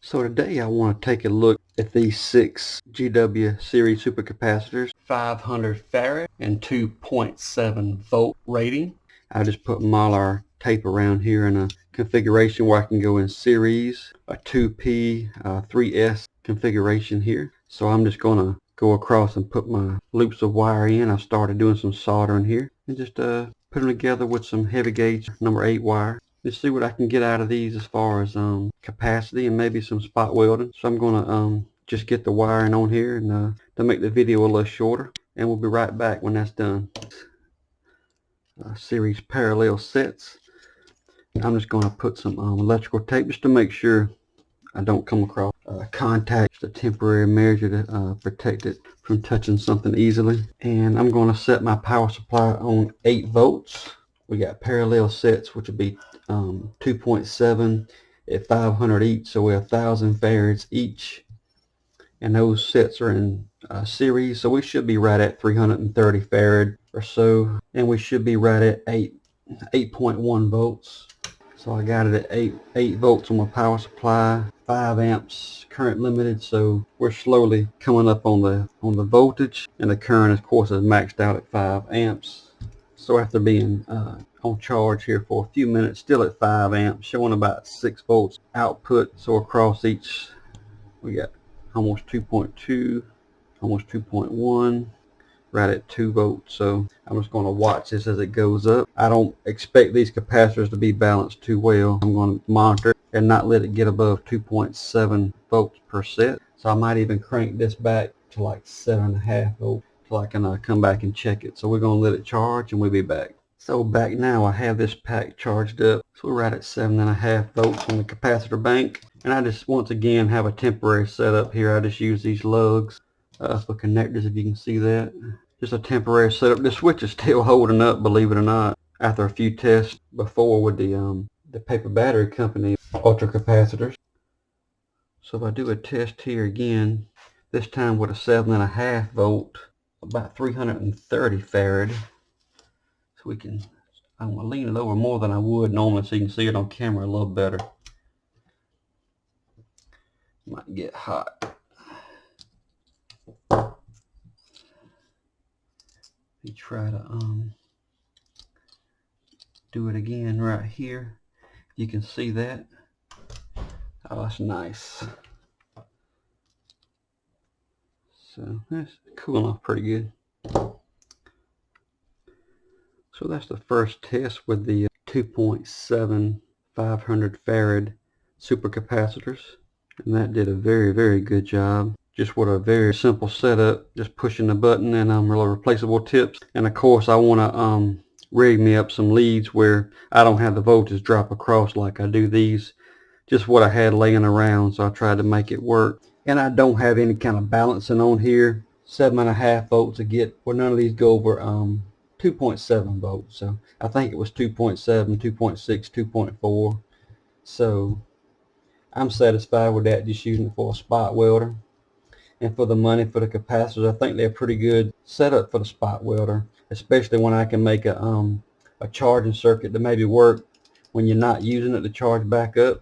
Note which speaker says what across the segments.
Speaker 1: So today I want to take a look at these 6 GW series supercapacitors, 500 farad and 2.7 volt rating. I just put Mylar tape around here in a configuration where I can go in series, a 2P, 3S configuration here. So I'm just going to go across and put my loops of wire in. I started doing some soldering here and just put them together with some heavy gauge number 8 wire. Let's see what I can get out of these as far as capacity and maybe some spot welding. So I'm going to just get the wiring on here and to make the video a little shorter, and we'll be right back when that's done. Series parallel sets. I'm just going to put some electrical tape just to make sure I don't come across contact, a temporary measure to protect it from touching something easily. And I'm going to set my power supply on 8 volts. We got parallel sets, which would be 2.7 at 500 each, so we're 1,000 farads each, and those sets are in series, so we should be right at 330 farad or so, and we should be right at 8.1 volts. So I got it at 8 volts on my power supply, 5 amps current limited, so we're slowly coming up on the voltage, and the current of course is maxed out at 5 amps. So after being on charge here for a few minutes, still at 5 amps, showing about 6 volts output. So across each, we got almost 2.2, almost 2.1, right at 2 volts. So I'm just going to watch this as it goes up. I don't expect these capacitors to be balanced too well. I'm going to monitor and not let it get above 2.7 volts per set. So I might even crank this back to like 7.5 volts. So I can come back and check it. So we're going to let it charge and we'll be back. So back now, I have this pack charged up. So we're right at 7.5 volts on the capacitor bank. And I just once again have a temporary setup here. I just use these lugs for connectors, if you can see that. Just a temporary setup. The switch is still holding up, believe it or not, after a few tests before with the paper battery company ultra capacitors. So if I do a test here again, this time with a 7.5 volt, about 330 farad. So we can, I'm going to lean it over more than I would normally so you can see it on camera a little better. Might get hot. We try to do it again right here. You can see that. Oh, that's nice. So that's cooling off pretty good. So that's the first test with the 2.7 500 farad supercapacitors, and that did a very good job. Just with a very simple setup, just pushing the button and replaceable tips. And of course I want to rig me up some leads where I don't have the voltage drop across like I do these. Just what I had laying around, so I tried to make it work. And I don't have any kind of balancing on here. 7.5 volts to get where none of these go over 2.7 volts. So I think it was 2.7, 2.6, 2.4. So I'm satisfied with that, just using it for a spot welder. And for the money for the capacitors, I think they're pretty good setup for the spot welder, especially when I can make a charging circuit to maybe work when you're not using it to charge back up.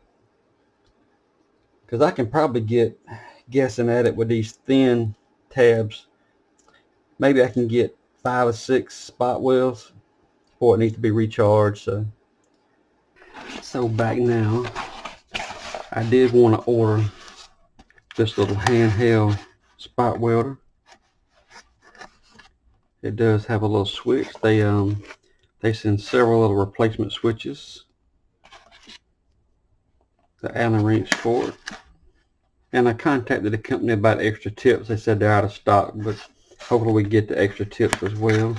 Speaker 1: Because I can probably get, guessing at it with these thin tabs, maybe I can get 5 or 6 spot welds before it needs to be recharged. So back now, I did want to order this little handheld spot welder. It does have a little switch. They send several little replacement switches, the Allen wrench for it. And I contacted the company about extra tips. They said they're out of stock, but hopefully we get the extra tips as well.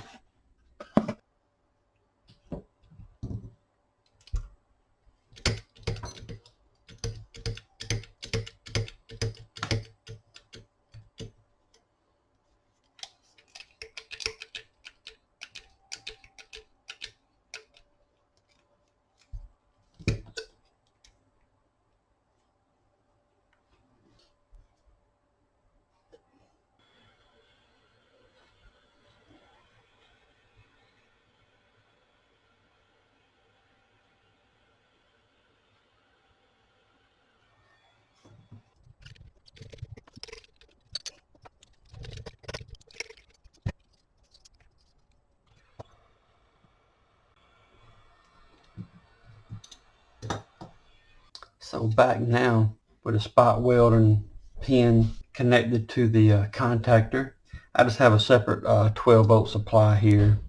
Speaker 1: So back now with a spot welding pin connected to the contactor. I just have a separate 12 volt supply here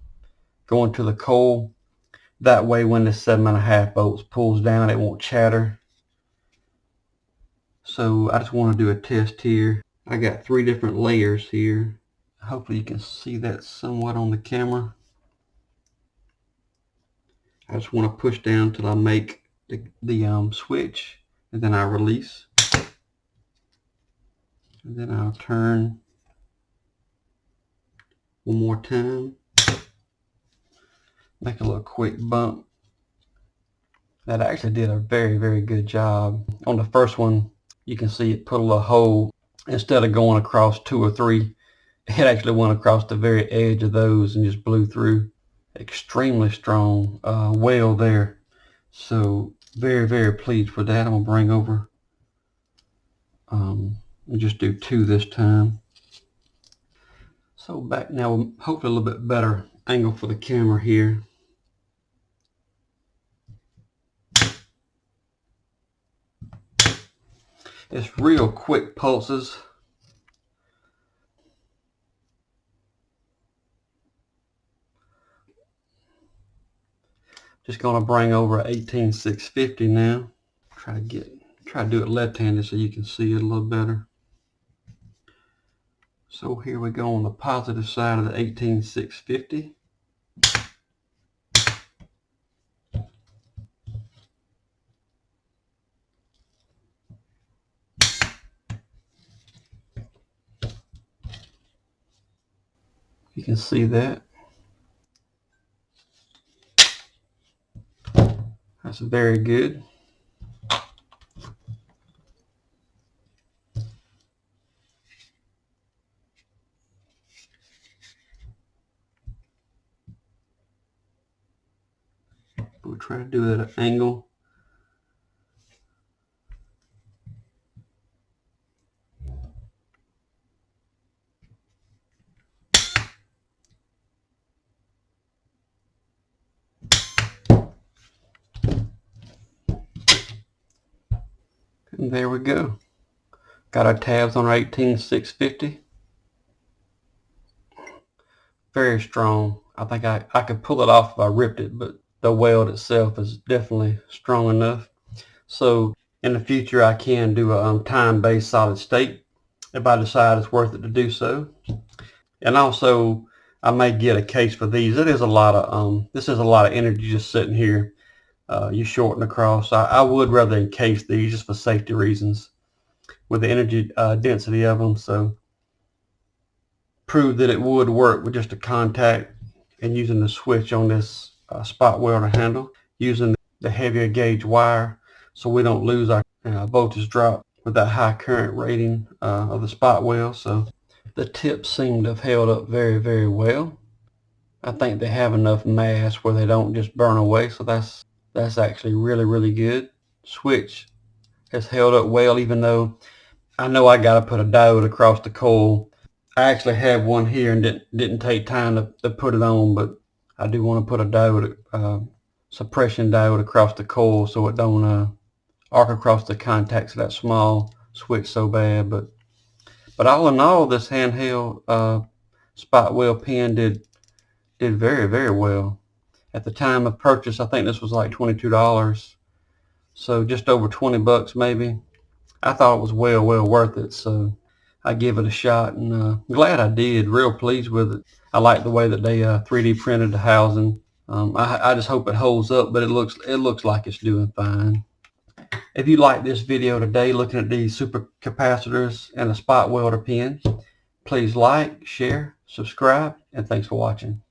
Speaker 1: going to the coil. That way when the 7.5 volts pulls down, it won't chatter. So I just want to do a test here. I got 3 different layers here. Hopefully you can see that somewhat on the camera. I just want to push down till I make the switch, and then I release. And then I'll turn one more time. Make a little quick bump. That actually did a very, very good job. On the first one, you can see it put a little hole. Instead of going across 2 or 3, it actually went across the very edge of those and just blew through. Extremely strong weld there. So very, very pleased with that. I'm gonna bring over and just do 2 this time. So back now, hopefully a little bit better angle for the camera here. It's real quick pulses. Just gonna bring over a 18650 now. Try to do it left-handed so you can see it a little better. So here we go on the positive side of the 18650. You can see that. That's very good. We'll try to do it at an angle. And there we go. Got our tabs on our 18650. Very strong. I think I could pull it off if I ripped it, but the weld itself is definitely strong enough. So in the future I can do a time-based solid state if I decide it's worth it to do so. And also I may get a case for these. It is a lot of this is a lot of energy just sitting here. You shorten across. I would rather encase these just for safety reasons with the energy density of them. So prove that it would work with just a contact and using the switch on this spot welder handle, using the heavier gauge wire so we don't lose our voltage drop with that high current rating of the spot weld. So the tips seem to have held up very, very well. I think they have enough mass where they don't just burn away, so that's actually really, really good. Switch has held up well, even though I know I got to put a diode across the coil. I actually have one here and didn't take time to put it on, but I do want to put a diode, suppression diode across the coil so it don't arc across the contacts of that small switch so bad. But all in all, this handheld spot weld pen did very, very well. At the time of purchase, I think this was like $22, so just over 20 bucks maybe. I thought it was well worth it, so I give it a shot, and glad I did. Real pleased with it. I like the way that they 3D printed the housing. I just hope it holds up, but it looks like it's doing fine. If you like this video today, looking at these super capacitors and a spot welder pen, please like, share, subscribe, and thanks for watching.